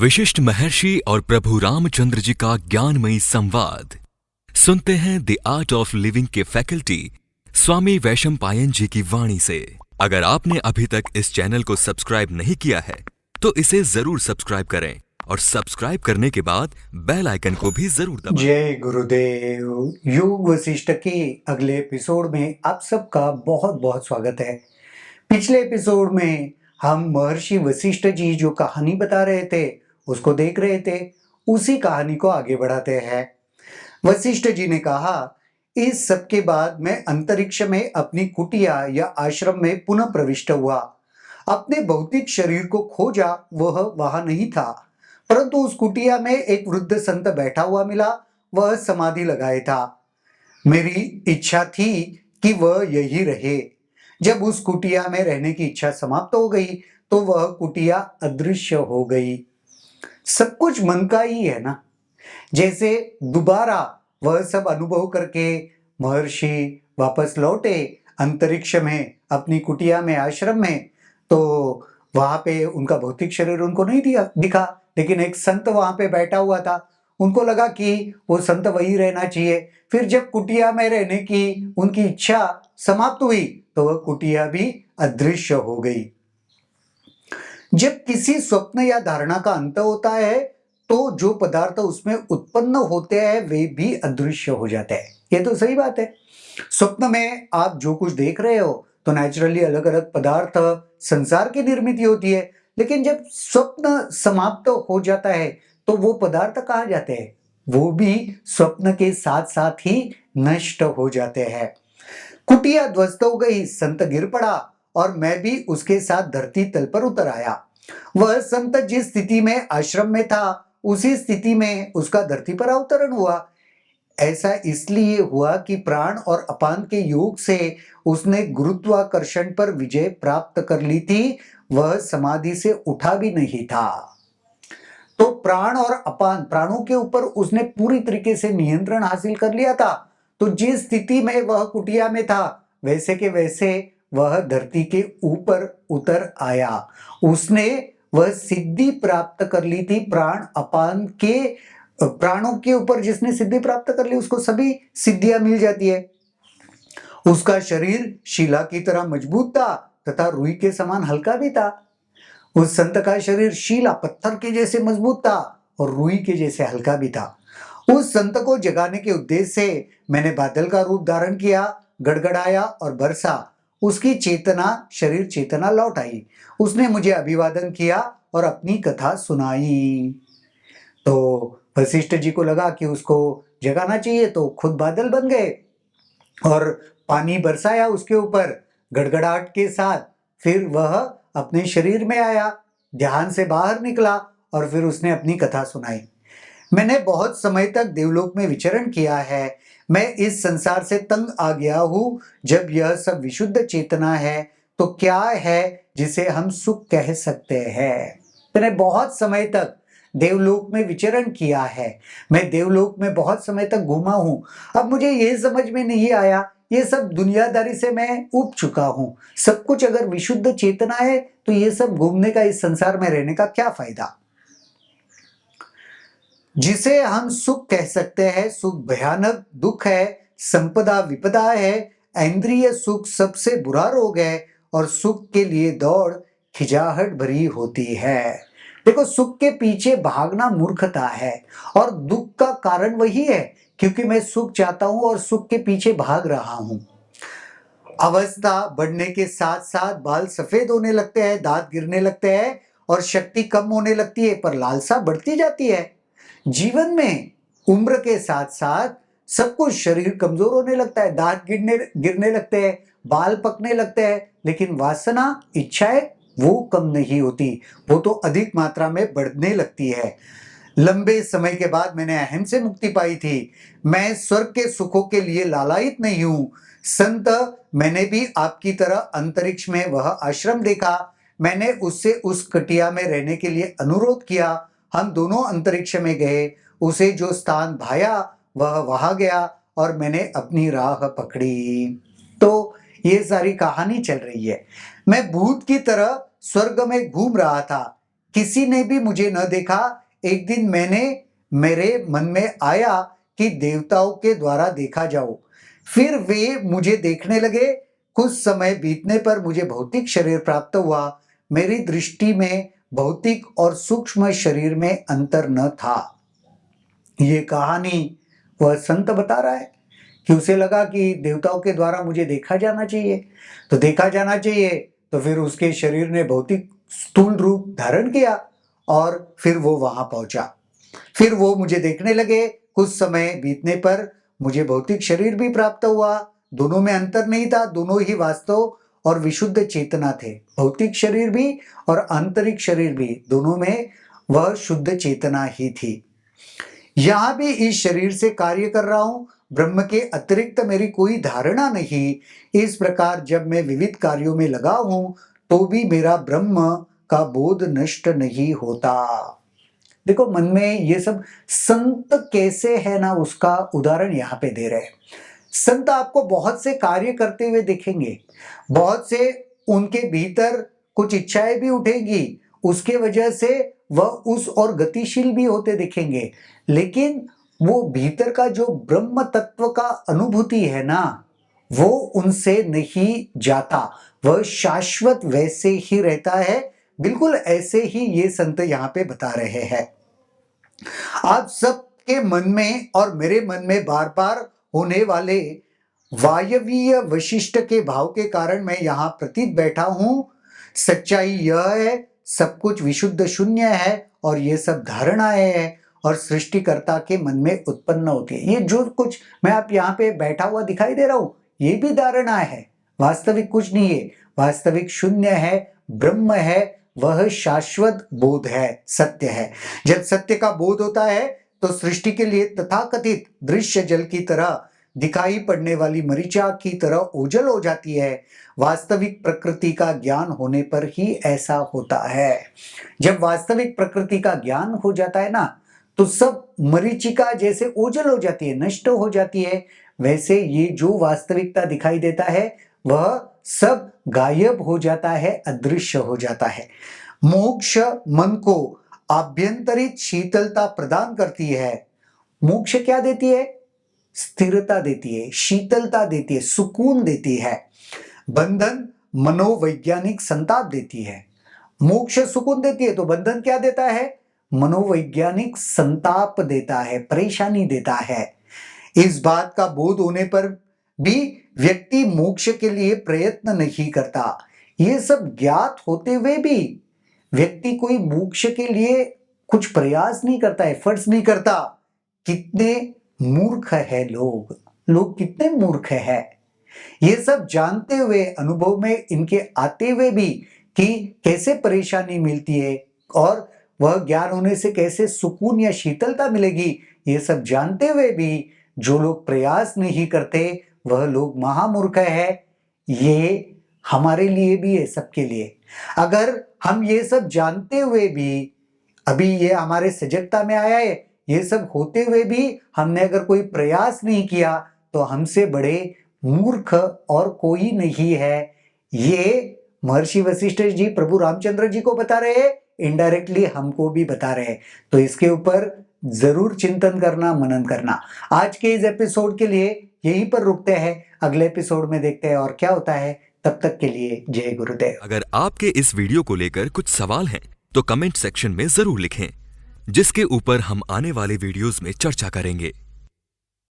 विशिष्ट महर्षि और प्रभु रामचंद्र जी का ज्ञानमयी संवाद सुनते हैं द आर्ट ऑफ लिविंग के फैकल्टी स्वामी वैशंपायन जी की वाणी से। अगर आपने अभी तक इस चैनल को सब्सक्राइब नहीं किया है तो इसे जरूर सब्सक्राइब करें और सब्सक्राइब करने के बाद बेल आइकन को भी जरूर दबाएं। जय गुरुदेव। योग वशिष्ठ के अगले एपिसोड में आप सबका बहुत बहुत स्वागत है। पिछले एपिसोड में हम महर्षि वशिष्ठ जी जो कहानी बता रहे थे उसको देख रहे थे। उसी कहानी को आगे बढ़ाते हैं। वशिष्ठ जी ने कहा, इस सब के बाद मैं अंतरिक्ष में अपनी कुटिया या आश्रम में पुनः प्रविष्ट हुआ। अपने भौतिक शरीर को खोजा, वह वहां नहीं था, परंतु उस कुटिया में एक वृद्ध संत बैठा हुआ मिला। वह समाधि लगाए था। मेरी इच्छा थी कि वह यही रहे। जब उस कुटिया में रहने की इच्छा समाप्त हो गई तो वह कुटिया अदृश्य हो गई। सब कुछ मन का ही है ना। जैसे दोबारा वह सब अनुभव करके महर्षि वापस लौटे अंतरिक्ष में अपनी कुटिया में, आश्रम में, तो वहां पे उनका भौतिक शरीर उनको नहीं दिखा, लेकिन एक संत वहां पे बैठा हुआ था। उनको लगा कि वो संत वही रहना चाहिए। फिर जब कुटिया में रहने की उनकी इच्छा समाप्त हुई तो वह कुटिया भी अदृश्य हो गई। जब किसी स्वप्न या धारणा का अंत होता है तो जो पदार्थ उसमें उत्पन्न होते हैं वे भी अदृश्य हो जाते हैं। ये तो सही बात है। स्वप्न में आप जो कुछ देख रहे हो तो नेचुरली अलग अलग पदार्थ संसार की निर्मित होती है, लेकिन जब स्वप्न समाप्त हो जाता है तो वो पदार्थ कहाँ जाते हैं? वो भी स्वप्न के साथ साथ ही नष्ट हो जाते हैं। कुटिया ध्वस्त हो गई, संत गिर पड़ा और मैं भी उसके साथ धरती तल पर उतर आया। वह संत जिस स्थिति में आश्रम में था उसी स्थिति में उसका धरती पर अवतरण हुआ। ऐसा इसलिए हुआ कि प्राण और अपान के योग से उसने गुरुत्वाकर्षण पर विजय प्राप्त कर ली थी। वह समाधि से उठा भी नहीं था। तो प्राण और अपान, प्राणों के ऊपर उसने पूरी तरीके से नियंत्रण हासिल कर लिया था। तो जिस स्थिति में वह कुटिया में था वैसे के वैसे वह धरती के ऊपर उतर आया। उसने वह सिद्धि प्राप्त कर ली थी। प्राण अपान के, प्राणों के ऊपर जिसने सिद्धि प्राप्त कर ली उसको सभी सिद्धियां मिल जाती है। उसका शरीर शिला की तरह मजबूत था तथा रुई के समान हल्का भी था। उस संत का शरीर शिला, पत्थर के जैसे मजबूत था और रुई के जैसे हल्का भी था। उस संत को जगाने के उद्देश्य से मैंने बादल का रूप धारण किया, गड़गड़ाया और बरसा। उसकी चेतना, शरीर चेतना लौट आई। उसने मुझे अभिवादन किया और अपनी कथा सुनाई। तो वशिष्ठ जी को लगा कि उसको जगाना चाहिए, तो खुद बादल बन गए और पानी बरसाया उसके ऊपर गड़गड़ाहट के साथ। फिर वह अपने शरीर में आया, ध्यान से बाहर निकला और फिर उसने अपनी कथा सुनाई। मैंने बहुत समय तक देवलोक में विचरण किया है। मैं इस संसार से तंग आ गया हूं। जब यह सब विशुद्ध चेतना है तो क्या है जिसे हम सुख कह सकते हैं? मैंने बहुत समय तक देवलोक में विचरण किया है। मैं देवलोक में बहुत समय तक घूमा हूं। अब मुझे यह समझ में नहीं आया, ये सब दुनियादारी से मैं उब चुका हूं। सब कुछ अगर विशुद्ध चेतना है तो ये सब घूमने का, इस संसार में रहने का क्या फायदा? जिसे हम सुख कह सकते हैं, सुख भयानक दुख है, संपदा विपदा है। इंद्रिय सुख सबसे बुरा रोग है और सुख के लिए दौड़ खिजाहट भरी होती है। देखो, सुख के पीछे भागना मूर्खता है और दुख का कारण वही है, क्योंकि मैं सुख चाहता हूं और सुख के पीछे भाग रहा हूं। अवस्था बढ़ने के साथ साथ बाल सफेद होने लगते हैं, दांत गिरने लगते हैं और शक्ति कम होने लगती है, पर लालसा बढ़ती जाती है। जीवन में उम्र के साथ साथ सब कुछ, शरीर कमजोर होने लगता है, दांत गिरने लगते हैं, बाल पकने लगते हैं, लेकिन वासना, इच्छाएं वो कम नहीं होती, वो तो अधिक मात्रा में बढ़ने लगती है। लंबे समय के बाद मैंने अहम से मुक्ति पाई थी। मैं स्वर्ग के सुखों के लिए लालायित नहीं हूं। संत, मैंने भी आपकी तरह अंतरिक्ष में वह आश्रम देखा। मैंने उससे उस कुटिया में रहने के लिए अनुरोध किया। हम दोनों अंतरिक्ष में गए। उसे जो स्थान भाया वह वहां गया और मैंने अपनी राह पकड़ी। तो ये सारी कहानी चल रही है। मैं भूत की तरह स्वर्ग में घूम रहा था। किसी ने भी मुझे न देखा। एक दिन मेरे मन में आया कि देवताओं के द्वारा देखा जाओ। फिर वे मुझे देखने लगे। कुछ समय बीतने पर मुझे भौतिक शरीर प्राप्त हुआ। मेरी दृष्टि में भौतिक और सूक्ष्म शरीर में अंतर न था। ये कहानी वह संत बता रहा है कि उसे लगा कि देवताओं के द्वारा मुझे देखा जाना चाहिए, तो देखा जाना चाहिए, तो फिर उसके शरीर ने भौतिक स्थूल रूप धारण किया और फिर वो वहां पहुंचा। फिर वो मुझे देखने लगे। कुछ समय बीतने पर मुझे भौतिक शरीर भी प्राप्त हुआ। दोनों में अंतर नहीं था, दोनों ही वास्तव और विशुद्ध चेतना थे। भौतिक शरीर भी और आंतरिक शरीर भी, दोनों में वह शुद्ध चेतना ही थी। यहां भी इस शरीर से कार्य कर रहा हूं, ब्रह्म के अतिरिक्त मेरी कोई धारणा नहीं। इस प्रकार जब मैं विविध कार्यों में लगा हूं तो भी मेरा ब्रह्म का बोध नष्ट नहीं होता। देखो, मन में ये सब संत कैसे है ना, उसका उदाहरण यहाँ पे दे रहे हैं। संत आपको बहुत से कार्य करते हुए दिखेंगे, बहुत से उनके भीतर कुछ इच्छाएं भी उठेंगी, उसके वजह से वह उस और गतिशील भी होते दिखेंगे, लेकिन वो भीतर का जो ब्रह्म तत्व का अनुभूति है ना, वो उनसे नहीं जाता, वह शाश्वत वैसे ही रहता है। बिल्कुल ऐसे ही ये संत यहाँ पे बता रहे हैं। आप सबके मन में और मेरे मन में बार बार होने वाले वायवीय वशिष्ठ के भाव के कारण मैं यहाँ प्रतीत बैठा हूं। सच्चाई यह है, सब कुछ विशुद्ध शून्य है और ये सब धारणाएं हैं और सृष्टिकर्ता के मन में उत्पन्न होती है। ये जो कुछ मैं आप यहाँ पे बैठा हुआ दिखाई दे रहा हूं, ये भी धारणा है, वास्तविक कुछ नहीं है। वास्तविक शून्य है, ब्रह्म है, वह शाश्वत बोध है, सत्य है। जब सत्य का बोध होता है तो सृष्टि के लिए तथाकथित दृश्य जल की तरह दिखाई पड़ने वाली मरीचिका की तरह ओझल हो जाती है। वास्तविक प्रकृति का ज्ञान होने पर ही ऐसा होता है। जब वास्तविक प्रकृति का ज्ञान हो जाता है ना, तो सब मरीचिका जैसे ओझल हो जाती है, नष्ट हो जाती है। वैसे ये जो वास्तविकता दिखाई देता है वह सब गायब हो जाता है, अदृश्य हो जाता है। मोक्ष मन को आभ्यंतरित शीतलता प्रदान करती है। मोक्ष क्या देती है? स्थिरता देती है, शीतलता देती है, सुकून देती है। बंधन मनोवैज्ञानिक संताप देती है। मोक्ष सुकून देती है तो बंधन क्या देता है? मनोवैज्ञानिक संताप देता है, परेशानी देता है। इस बात का बोध होने पर भी व्यक्ति मोक्ष के लिए प्रयत्न नहीं करता। ये सब ज्ञात होते हुए भी व्यक्ति कोई मोक्ष के लिए कुछ प्रयास नहीं करता, एफर्ट्स नहीं करता। कितने मूर्ख है लोग कितने मूर्ख है। ये सब जानते हुए, अनुभव में इनके आते हुए भी कि कैसे परेशानी मिलती है और वह ज्ञान होने से कैसे सुकून या शीतलता मिलेगी, ये सब जानते हुए भी जो लोग प्रयास नहीं करते वह लोग महामूर्ख है। ये हमारे लिए भी है, सबके लिए। अगर हम ये सब जानते हुए भी, अभी ये हमारे सजगता में आया है, ये सब होते हुए भी हमने अगर कोई प्रयास नहीं किया तो हमसे बड़े मूर्ख और कोई नहीं है। ये महर्षि वशिष्ठ जी प्रभु रामचंद्र जी को बता रहे हैं, इनडायरेक्टली हमको भी बता रहे हैं। तो इसके ऊपर जरूर चिंतन करना, मनन करना। आज के इस एपिसोड के लिए यहीं पर रुकते हैं, अगले एपिसोड में देखते हैं और क्या होता है। तब तक के लिए जय गुरुदेव। अगर आपके इस वीडियो को लेकर कुछ सवाल हैं तो कमेंट सेक्शन में जरूर लिखें, जिसके ऊपर हम आने वाले वीडियोस में चर्चा करेंगे।